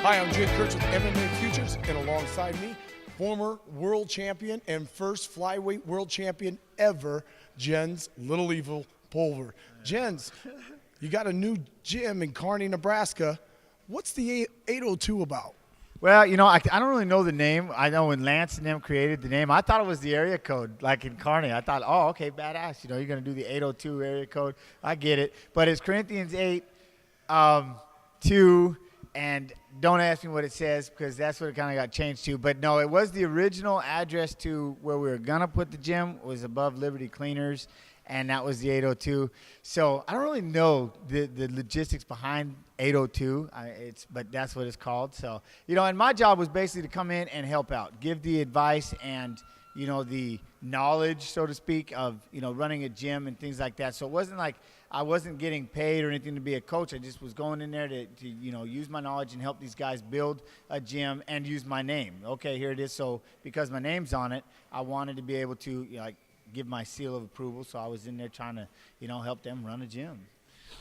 Hi, I'm Jay Kurtz with MMA Futures, and alongside me, former world champion and first flyweight world champion ever, Jens Little Evil Pulver. Jens, you got a new gym in Kearney, Nebraska. What's the 802 about? Well, you know, I don't really know the name. I know when Lance and them created the name, I thought it was the area code, like in Kearney. I thought, oh, okay, badass. You know, you're going to do the 802 area code. I get it. But it's Corinthians 8, 2, and don't ask me what it says because that's what it kind of got changed to. But, no, it was the original address to where we were going to put the gym. It was above Liberty Cleaners, and that was the 802. So I don't really know the logistics behind 802, but that's what it's called. So, you know, and my job was basically to come in and help out, give the advice and, you know, the knowledge, so to speak, of, you know, running a gym and things like that. So it wasn't like I wasn't getting paid or anything to be a coach. I just was going in there to you know, use my knowledge and help these guys build a gym and use my name. Okay, here it is. So because my name's on it, I wanted to be able to, you know, like, give my seal of approval. So I was in there trying to, you know, help them run a gym.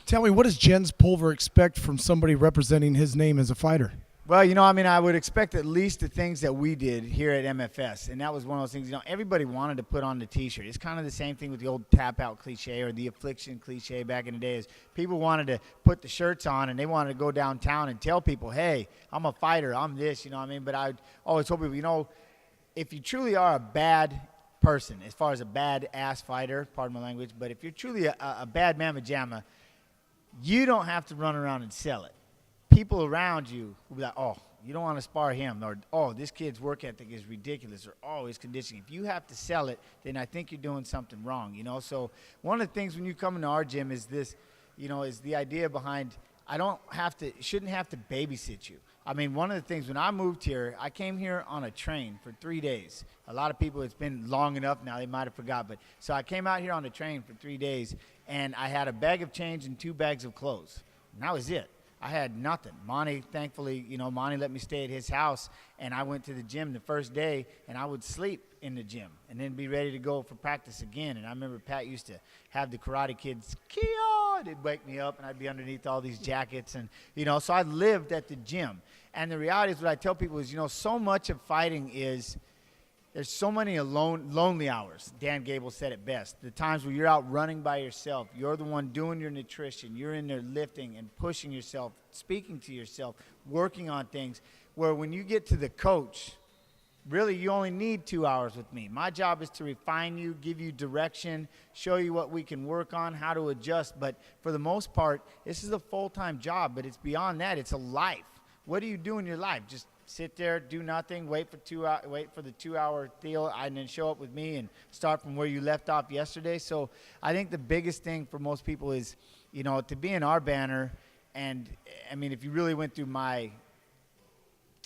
Tell me, what does Jens Pulver expect from somebody representing his name as a fighter? Well, you know, I mean, I would expect at least the things that we did here at MFS, and that was one of those things, you know, everybody wanted to put on the T-shirt. It's kind of the same thing with the old tap-out cliche or the affliction cliche back in the days. People wanted to put the shirts on, and they wanted to go downtown and tell people, hey, I'm a fighter, I'm this, you know what I mean? But I always told people, you know, if you truly are a bad person, as far as a bad-ass fighter, pardon my language, but if you're truly a bad mamma jamma, you don't have to run around and sell it. People around you will be like, oh, you don't want to spar him, or, oh, this kid's work ethic is ridiculous, or, oh, his conditioning. If you have to sell it, then I think you're doing something wrong, you know? So one of the things when you come into our gym is this, you know, is the idea behind shouldn't have to babysit you. I mean, one of the things, when I moved here, I came here on a train for 3 days. A lot of people, it's been long enough now, they might have forgot. But so I came out here on a train for 3 days, and I had a bag of change and 2 bags of clothes. And that was it. I had nothing. Monty, thankfully, you know, Monty let me stay at his house, and I went to the gym the first day, and I would sleep in the gym and then be ready to go for practice again. And I remember Pat used to have the Karate Kids, Kia! They'd wake me up, and I'd be underneath all these jackets. And, you know, so I lived at the gym. And the reality is what I tell people is, you know, so much of fighting is there's so many lonely hours. Dan Gable said it best. The times where you're out running by yourself, you're the one doing your nutrition, you're in there lifting and pushing yourself, speaking to yourself, working on things, where when you get to the coach, really you only need 2 hours with me. My job is to refine you, give you direction, show you what we can work on, how to adjust. But for the most part, this is a full-time job, but it's beyond that. It's a life. What do you do in your life? Just sit there, do nothing, wait for the 2 hour deal, and then show up with me and start from where you left off yesterday. So I think the biggest thing for most people is, you know, to be in our banner. And I mean, if you really went through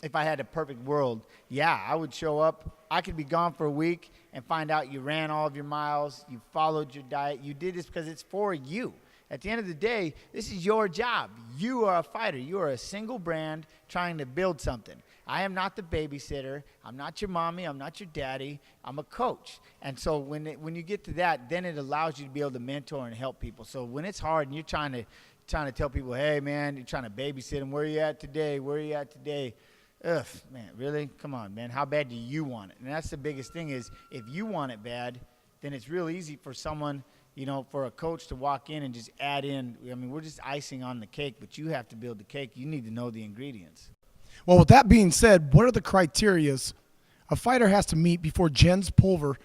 if I had a perfect world, yeah, I would show up. I could be gone for a week and find out you ran all of your miles, you followed your diet, you did this because it's for you. At the end of the day, this is your job. You are a fighter. You are a single brand trying to build something. I am not the babysitter. I'm not your mommy. I'm not your daddy. I'm a coach. And so when you get to that, then it allows you to be able to mentor and help people. So when it's hard and you're trying to tell people, hey, man, you're trying to babysit them, where are you at today? Where are you at today? Ugh, man, really? Come on, man. How bad do you want it? And that's the biggest thing is, if you want it bad, then it's real easy for someone, you know, for a coach to walk in and just add in. I mean, we're just icing on the cake, but you have to build the cake. You need to know the ingredients. Well, with that being said, what are the criterias a fighter has to meet before Jens Pulver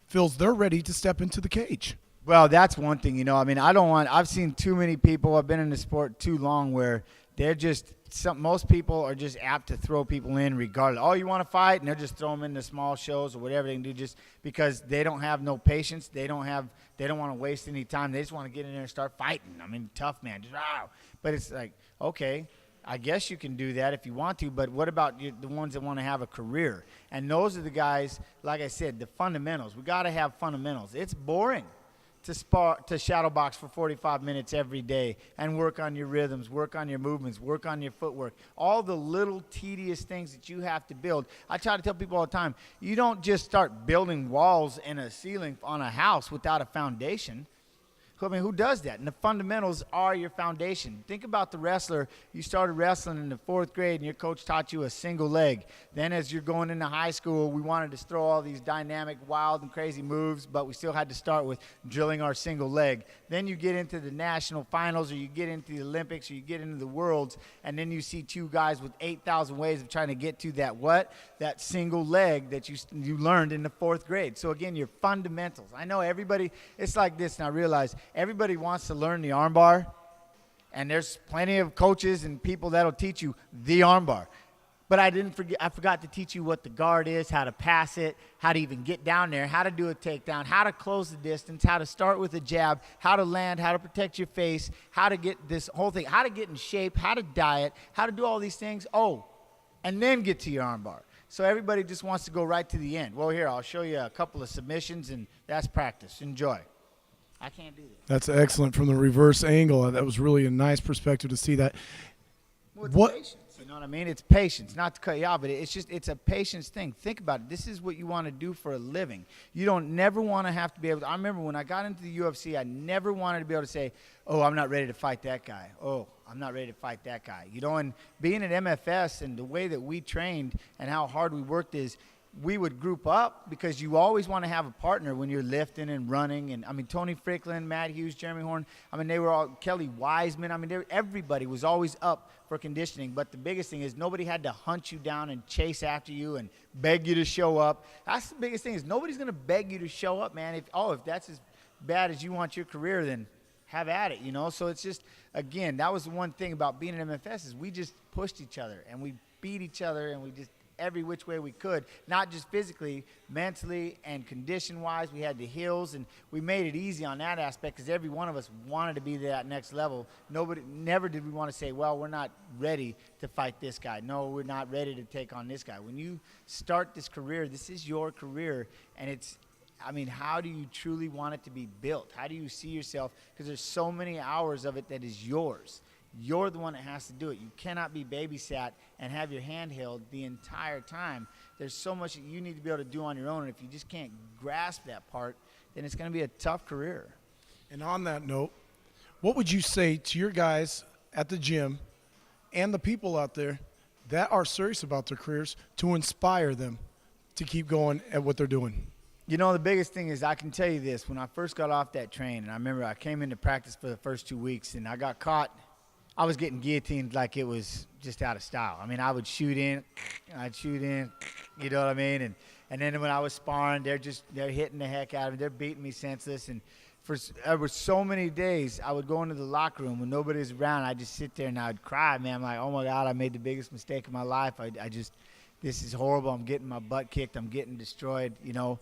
feels they're ready to step into the cage? Well, that's one thing, you know. I mean, I've seen too many people, I've been in the sport too long, where they're just, most people are just apt to throw people in regardless. Oh, you want to fight? And they'll just throw them into small shows or whatever they can do, just because they don't have no patience. They don't want to waste any time. They just want to get in there and start fighting. I mean, tough, man. Just, wow. But it's like, okay, I guess you can do that if you want to, but what about the ones that want to have a career? And those are the guys, like I said, the fundamentals. We got to have fundamentals. It's boring to shadow box for 45 minutes every day and work on your rhythms, work on your movements, work on your footwork, all the little tedious things that you have to build. I try to tell people all the time, you don't just start building walls and a ceiling on a house without a foundation. Who does that? And the fundamentals are your foundation. Think about the wrestler. You started wrestling in the 4th grade, and your coach taught you a single leg. Then as you're going into high school, we wanted to throw all these dynamic, wild, and crazy moves, but we still had to start with drilling our single leg. Then you get into the national finals, or you get into the Olympics, or you get into the worlds, and then you see 2 guys with 8,000 ways of trying to get to that what? That single leg that you learned in the 4th grade. So again, your fundamentals. I know everybody, it's like this, and I realize everybody wants to learn the armbar, and there's plenty of coaches and people that'll teach you the armbar. But I forgot to teach you what the guard is, how to pass it, how to even get down there, how to do a takedown, how to close the distance, how to start with a jab, how to land, how to protect your face, how to get this whole thing, how to get in shape, how to diet, how to do all these things. Oh, and then get to your armbar. So everybody just wants to go right to the end. Well, here, I'll show you a couple of submissions, and that's practice. Enjoy. I can't do that. That's excellent from the reverse angle. That was really a nice perspective to see that. Well, it's patience, you know what I mean? It's patience, not to cut you off, but it's a patience thing. Think about it. This is what you want to do for a living. You don't never want to have to be able to. I remember when I got into the UFC, I never wanted to be able to say, oh, I'm not ready to fight that guy. Oh, I'm not ready to fight that guy. You know, and being at MFS and the way that we trained and how hard we worked is, we would group up because you always want to have a partner when you're lifting and running. And, I mean, Tony Fricklin, Matt Hughes, Jeremy Horn, I mean, they were all, Kelly Wiseman. I mean, everybody was always up for conditioning. But the biggest thing is nobody had to hunt you down and chase after you and beg you to show up. That's the biggest thing is nobody's going to beg you to show up, man. If that's as bad as you want your career, then have at it, you know. So it's just, again, that was the one thing about being at MFS is we just pushed each other and we beat each other and we just every which way we could, not just physically, mentally, and condition-wise. We had the hills, and we made it easy on that aspect because every one of us wanted to be that next level. Never did we want to say, well, we're not ready to fight this guy. No, we're not ready to take on this guy. When you start this career, this is your career, and it's, I mean, how do you truly want it to be built? How do you see yourself? Because there's so many hours of it that is yours. You're the one that has to do it. You cannot be babysat and have your hand held the entire time. There's so much that you need to be able to do on your own, and if you just can't grasp that part, then it's going to be a tough career. And on that note, what would you say to your guys at the gym and the people out there that are serious about their careers to inspire them to keep going at what they're doing? You know, the biggest thing is I can tell you this. When I first got off that train, and I remember I came into practice for the first 2 weeks, and I got caught. I was getting guillotined like it was just out of style. I mean, I would shoot in, you know what I mean? And then when I was sparring, they're hitting the heck out of me. They're beating me senseless. And there were so many days I would go into the locker room when nobody's around. I'd just sit there and I'd cry, man. I'm like, oh, my God, I made the biggest mistake of my life. This is horrible. I'm getting my butt kicked. I'm getting destroyed, you know.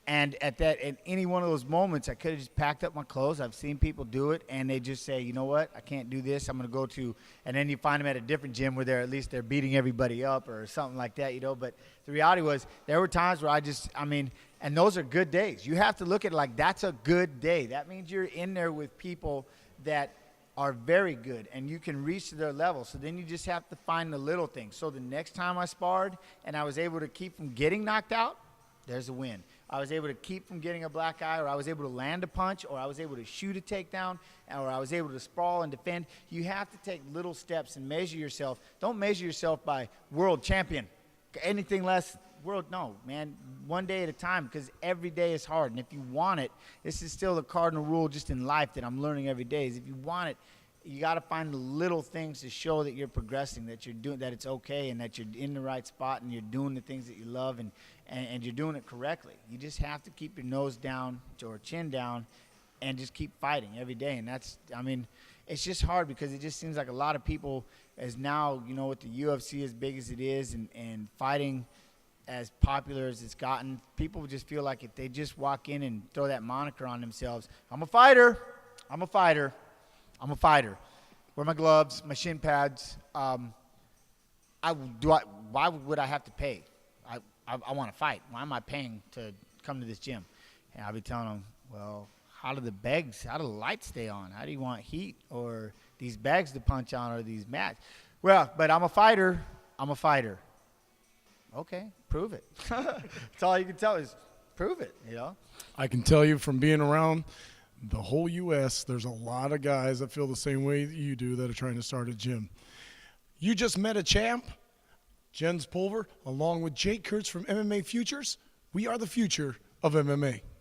And at any one of those moments, I could have just packed up my clothes. I've seen people do it, and they just say, you know what, I can't do this. I'm going to go to – and then you find them at a different gym where they're beating everybody up or something like that, you know. But the reality was there were times where and those are good days. You have to look at it like that's a good day. That means you're in there with people that are very good, and you can reach to their level. So then you just have to find the little things. So the next time I sparred and I was able to keep from getting knocked out, there's a win. I was able to keep from getting a black eye, or I was able to land a punch, or I was able to shoot a takedown, or I was able to sprawl and defend. You have to take little steps and measure yourself. Don't measure yourself by world champion. Anything less, no, man. One day at a time, because every day is hard. And if you want it, this is still the cardinal rule just in life that I'm learning every day, is if you want it, you got to find the little things to show that you're progressing, that you're doing, that it's okay, and that you're in the right spot, and you're doing the things that you love, and you're doing it correctly. You just have to keep your nose down or chin down and just keep fighting every day. And it's just hard because it just seems like a lot of people, as now, you know, with the UFC as big as it is and fighting as popular as it's gotten, people just feel like if they just walk in and throw that moniker on themselves, I'm a fighter. Wear my gloves, my shin pads. Why would I have to pay? I want to fight. Why am I paying to come to this gym? And I'll be telling them, well, how do the lights stay on? How do you want heat or these bags to punch on or these mats? Well, but I'm a fighter. Okay, prove it. That's all you can tell is prove it, you know. I can tell you from being around the whole U.S., there's a lot of guys that feel the same way that you do that are trying to start a gym. You just met a champ, Jens Pulver, along with Jake Kurtz from MMA Futures. We are the future of MMA.